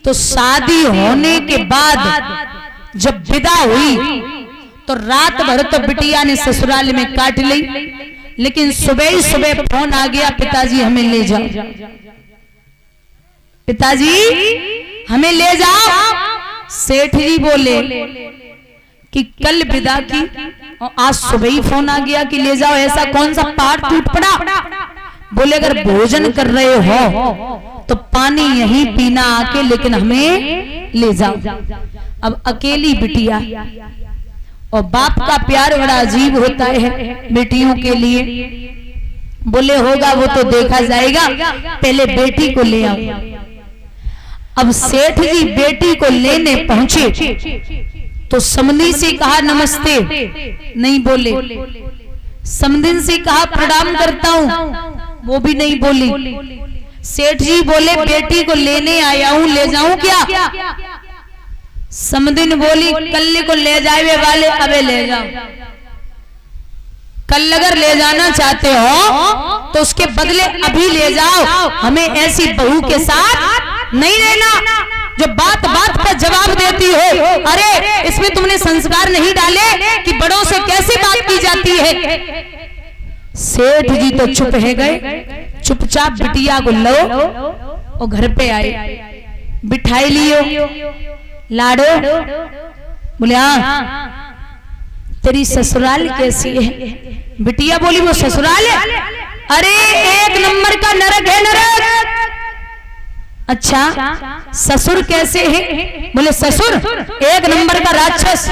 तो शादी होने के बाद जब विदा हुई तो रात भर तो बिटिया ने ससुराल में काट ली, लेकिन सुबह ही सुबह फोन आ गया, पिताजी हमें ले जाओ, पिताजी हमें ले जाओ। सेठ जी बोले कि कल विदा की और आज सुबह ही फोन आ गया कि ले जाओ, ऐसा कौन सा पहाड़ टूट पड़ा? बोले अगर भोजन कर रहे हो तो पानी यहीं पीना आके, लेकिन हमें ले जाओ। अब अकेली बिटिया और बाप का प्यार बड़ा अजीब होता है बेटियों के लिए। बोले होगा वो तो देखा जाएगा, पहले बेटी को ले आओ। अब सेठ जी बेटी को लेने पहुंचे तो समधी से कहा नमस्ते, नहीं बोले। समधिन से कहा प्रणाम करता हूं, वो भी नहीं बोली। सेठ जी बोले बेटी को लेने आया हूं, ले जाऊं क्या? समधिन बोली कल को ले जाए वाले, अबे ले जाओ। कल अगर ले जाना चाहते हो तो उसके बदले अभी ले जाओ, हमें ऐसी बहू के साथ नहीं रहना जो बात बात पर जवाब देती हो। अरे इसमें तुमने संस्कार नहीं डाले कि बड़ों से कैसे बात की जाती है। सेठ जी तो चुप है गए, चुपचाप बिटिया को लो और घर पे आए, बिठाई लियो, लाडो। बोले हाँ, तेरी ससुराल कैसी है? बिटिया बोली वो ससुराल है, अरे एक नंबर का नरक है, नरक। अच्छा ससुर कैसे है? बोले ससुर एक नंबर का राक्षस।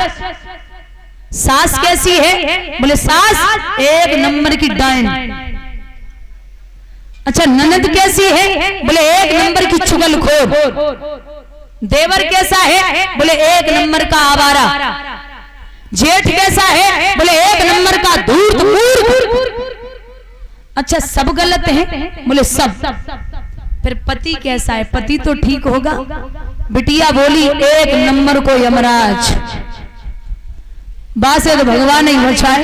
सास कैसी है? बोले सास एक नंबर की डायन। अच्छा ननद कैसी है? बोले एक नंबर की चुगलखोर। देवर कैसा है? बोले एक नंबर का आवारा। जेठ कैसा है? बोले एक नंबर का धूर्त मूर्ख। अच्छा सब गलत है? बोले सब। फिर पति कैसा है? पति तो ठीक होगा। बिटिया बोली एक नंबर को यमराज। बासे तो भगवान नहीं बचाए,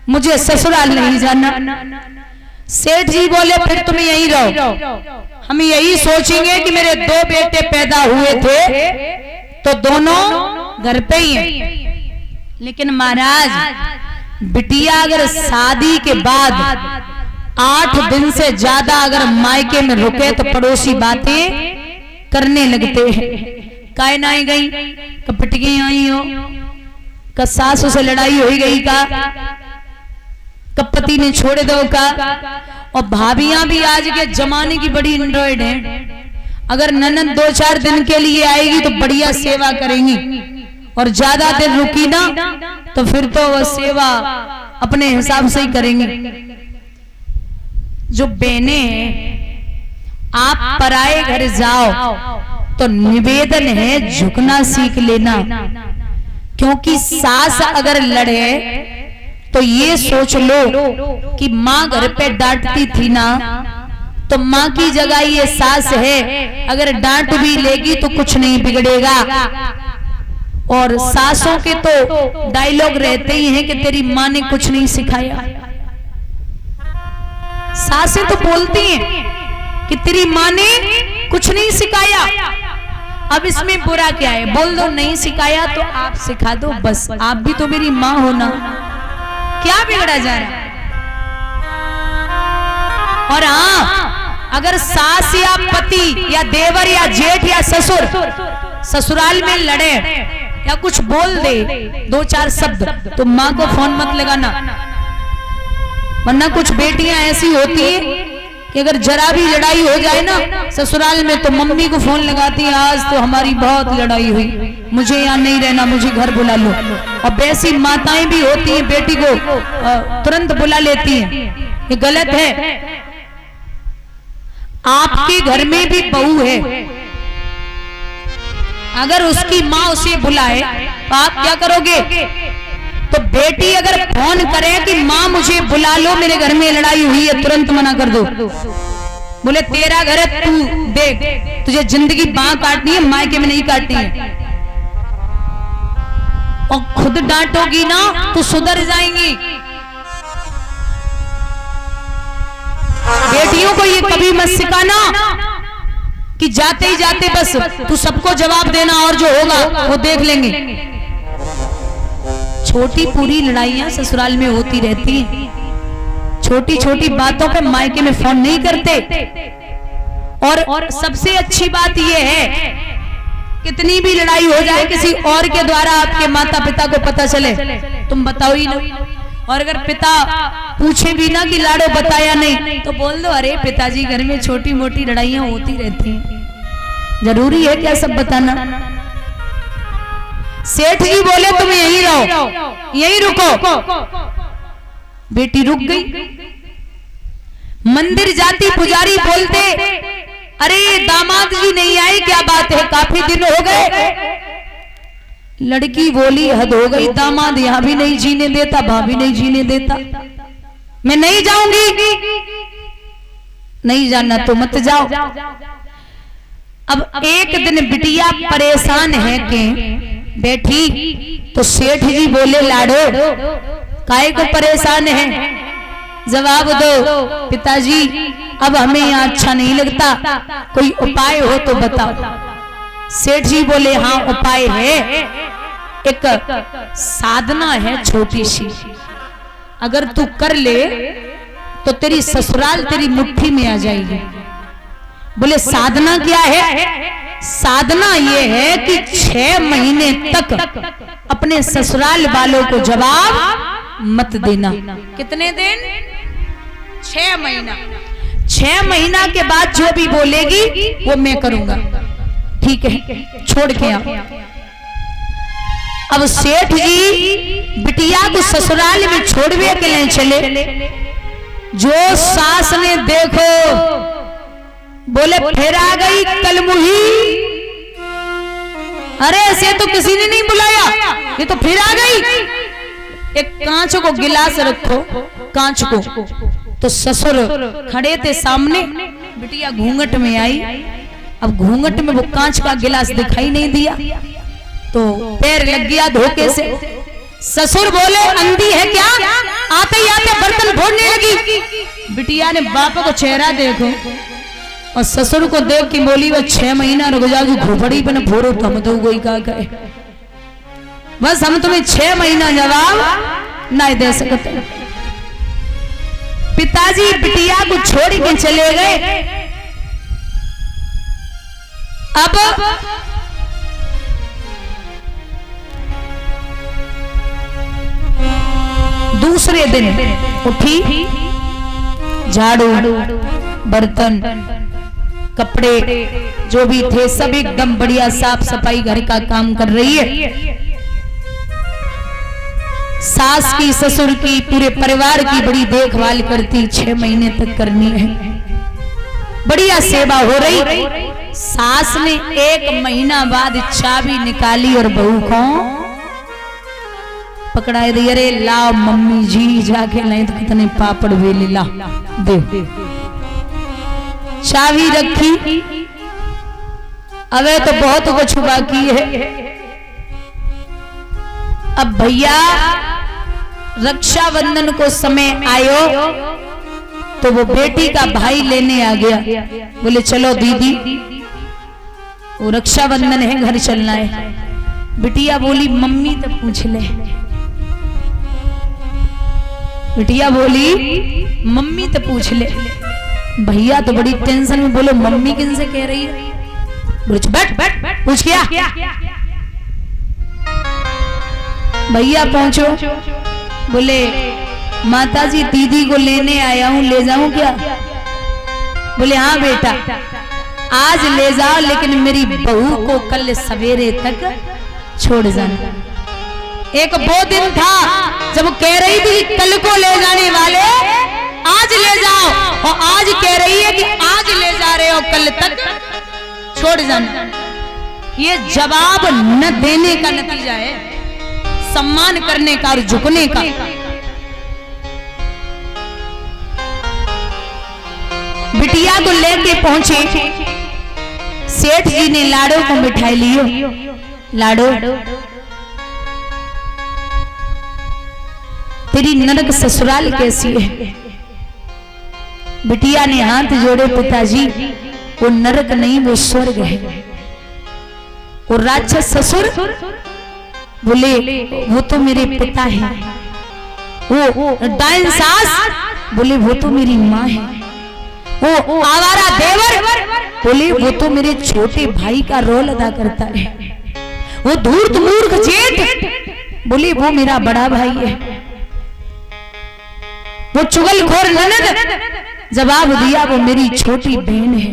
मुझे ससुराल नहीं जाना। सेठ जी बोले फिर तुम यहीं रहो, हम यही सोचेंगे कि मेरे दो बेटे पैदा हुए थे तो दोनों घर पे ही हैं। लेकिन महाराज बिटिया अगर शादी के बाद 8 दिन से ज्यादा अगर मायके में रुके तो पड़ोसी बातें करने लगते हैं। काय नाई गई, कपटकी आई हो, का सासू से लड़ाई हो गई का, कब पति ने छोड़ दो का। और भाभियां भी आज के जमाने की बड़ी एंड्रॉइड हैं। अगर ननद 2-4 दिन के लिए आएगी तो बढ़िया सेवा करेंगी, और ज्यादा दिन रुकी ना तो फिर तो वह सेवा अपने हिसाब से ही करेंगी। जो बहने हैं, आप पराए घर जाओ तो निवेदन है झुकना सीख लेना, क्योंकि सास अगर लड़े तो ये सोच लो कि माँ घर पे डांटती थी ना, तो माँ की जगह ये सास है, अगर डांट भी लेगी तो कुछ नहीं बिगड़ेगा। और सासों के तो डायलॉग रहते ही हैं कि तेरी माँ ने कुछ नहीं सिखाया। सासें तो बोलती हैं कि तेरी माँ ने कुछ नहीं सिखाया। अब इसमें बुरा क्या है? बोल दो नहीं सिखाया तो आप सिखा दो, बस आप भी तो मेरी माँ हो ना, क्या बिगड़ा जा रहा है? और हाँ, अगर सास या पति या देवर या जेठ या ससुर ससुराल में लड़े या कुछ बोल दे 2-4 शब्द, तो माँ को फोन मत लगाना। वरना कुछ बेटियां ऐसी होती है कि अगर जरा भी लड़ाई हो जाए ना ससुराल में तो मम्मी को फोन लगाती है, आज तो हमारी बहुत लड़ाई हुई, मुझे यहाँ नहीं रहना, मुझे घर बुला लो। और वैसी माताएं भी होती हैं, बेटी को तुरंत बुला लेती हैं। ये गलत है। आपके घर में भी बहू है, अगर उसकी माँ उसे बुलाए तो आप क्या करोगे? तो बेटी अगर फोन करे कि माँ मुझे बुला लो, मेरे घर में लड़ाई हुई है, तुरंत मना कर दो। बोले तेरा घर है, तू देख, तुझे जिंदगी बाँ काटनी है, मायके में नहीं काटनी है। और खुद डांटोगी ना तो सुधर जाएंगी। बेटियों को ये कभी मत सिखाना कि जाते ही जाते बस तू सबको जवाब देना और जो होगा वो देख लेंगे। छोटी पूरी लड़ाइयां ससुराल में होती रहती हैं। छोटी छोटी बातों पे मायके में फोन नहीं करते। और सबसे अच्छी बात यह है, कितनी भी लड़ाई हो जाए किसी और के द्वारा आपके माता पिता को पता चले, तुम बताओ ही ना। और अगर पिता पूछे भी ना कि लाडो बताया नहीं, तो बोल दो अरे पिताजी घर में छोटी मोटी लड़ाइयां होती रहती हैं, जरूरी है क्या सब बताना। सेठ जी बोले तुम यहीं रहो, यहीं रुको। बेटी रुक गई। मंदिर जाती पुजारी बोलते अरे दामाद जी नहीं आए, क्या बात है, काफी दिन हो गए। लड़की बोली हद हो गई, दामाद यहां भी नहीं जीने देता, भाभी नहीं जीने देता, मैं नहीं जाऊंगी। नहीं जाना तो मत जाओ। अब एक दिन बिटिया परेशान है के बैठी, तो सेठ जी बोले लाडो काहे को परेशान है, जवाब दो। पिताजी अब हमें यहाँ अच्छा नहीं लगता, कोई उपाय हो तो बताओ। सेठ जी बोले हाँ उपाय है, एक साधना है छोटी सी, अगर तू कर ले तो तेरी ससुराल तेरी मुट्ठी में आ जाएगी। बोले साधना क्या है? साधना ये है कि 6 महीने तक अपने ससुराल वालों को जवाब मत देना। कितने दिन? 6 महीना। 6 महीना के बाद जो भी बोलेगी वो मैं करूंगा, ठीक है, छोड़ के आओ। अब सेठ जी बिटिया को ससुराल में छोड़वे के लिए चले। जो सास ने देखो बोले फिर आ गई कलमुही, अरे ऐसे तो किसी ने नहीं बुलाया, ये तो फिर आ गई। एक कांच को गिलास रखो, कांच को, तो ससुर खड़े थे सामने, बिटिया घूंघट में आई। अब घूंघट में वो कांच का गिलास दिखाई नहीं दिया, तो पैर लग गया धोखे से। ससुर बोले अंधी है क्या, आते ही आते बर्तन फोड़ने लगी। बिटिया ने बाप को चेहरा देखो और ससुर को देख के बोली वह 6 महीना रुक जाओ, जो घोपड़ी पे न फोड़ो तो हम तो वही का कहे, बस हम तुम्हें 6 महीना जवाब नहीं दे सकते। पिताजी बिटिया को छोड़ के चले गए। अब दूसरे दिन उठी, झाड़ू बर्तन कपड़े जो भी थे सब एकदम बढ़िया साफ सफाई घर का काम कर रही है। सास की ससुर की पूरे परिवार की बड़ी देखभाल करती, 6 महीने तक करनी है, बढ़िया सेवा हो रही। सास ने 1 महीना बाद चाबी निकाली और बहू को पकड़ाए दी। अरे लाओ मम्मी जी जाके नहीं तो कितने पापड़ वेले ला दे। चाबी रखी, अबे तो बहुत कुछ बाकी है। अब भैया रक्षाबंधन को समय आयो तो वो बेटी का भाई लेने आ गया। बोले चलो दीदी वो रक्षाबंधन है, घर चलना है। बिटिया बोली मम्मी तो पूछ ले। बिटिया बोली मम्मी तो पूछ ले। भैया तो बड़ी टेंशन में बोले मम्मी किन से कह रही है? बोले बैठ बैठ बैठ पूछ क्या? भैया पहुंचो, बोले माताजी दीदी को लेने आया हूं, ले जाऊं क्या? बोले हाँ बेटा आज ले जाओ, लेकिन मेरी बहू को कल सवेरे तक छोड़ जाना। एक वो दिन था जब कह रही थी कल को ले जाने वाले, आज ले जाओ, और आज कह रही है कि आज ले जा रहे हो, कल तक छोड़ जाना। ये जवाब न देने का नतीजा है, सम्मान करने का और झुकने का। बिटिया को लेके पहुंचे, सेठ जी ने लाडो को मिठाई लियो। लाडो तेरी नरक ससुराल कैसी है? बिटिया ने हाथ जोड़े, पिताजी वो नरक नहीं, वो स्वर्ग है। और राक्षस ससुर बोले वो तो मेरे पिता है। वो डाइन सास बोले वो तो मेरी माँ है। वो आवारा देवर बोले वो तो मेरे छोटे भाई का रोल अदा करता है। वो धूर्त मूर्ख जेठ बोले वो मेरा बड़ा भाई है। वो चुगलखोर ननद जवाब दिया वो मेरी छोटी बहन है।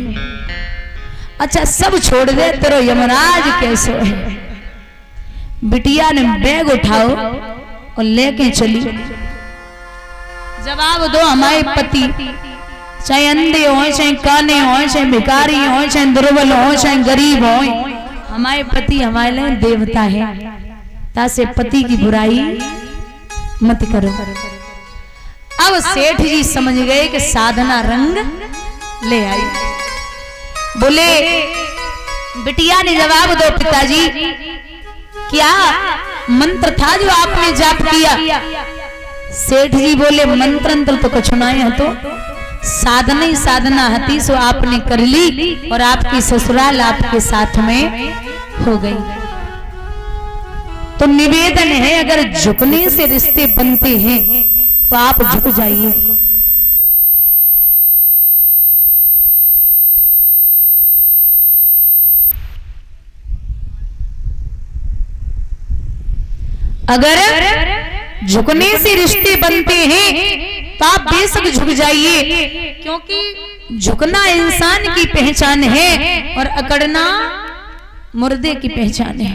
अच्छा सब छोड़ दे, तेरो यमराज कैसे है? बिटिया ने बैग उठाओ और लेके चली। जवाब दो हमारे पति चाहे अंधे हो, चाहे काने हो, चाहे भिखारी हो, चाहे दुर्बल हो, चाहे गरीब हो, हमारे पति हमारे लिए देवता है। तासे पति की बुराई मत करो। अब सेठ जी समझ गए कि साधना रंग ले आई। बोले बिटिया ने जवाब दो पिताजी, क्या मंत्र था जो आपने जाप किया? सेठ जी बोले मंत्र तो कुछ नहीं है, तो साधना ही साधना हती सो आपने कर ली और आपकी ससुराल आपके साथ में हो गई। तो निवेदन है अगर झुकने से रिश्ते बनते हैं तो आप झुक जाइए। अगर झुकने से रिश्ते बनते हैं तो आप बेशक झुक जाइए, क्योंकि झुकना इंसान की पहचान है और अकड़ना मुर्दे की पहचान है।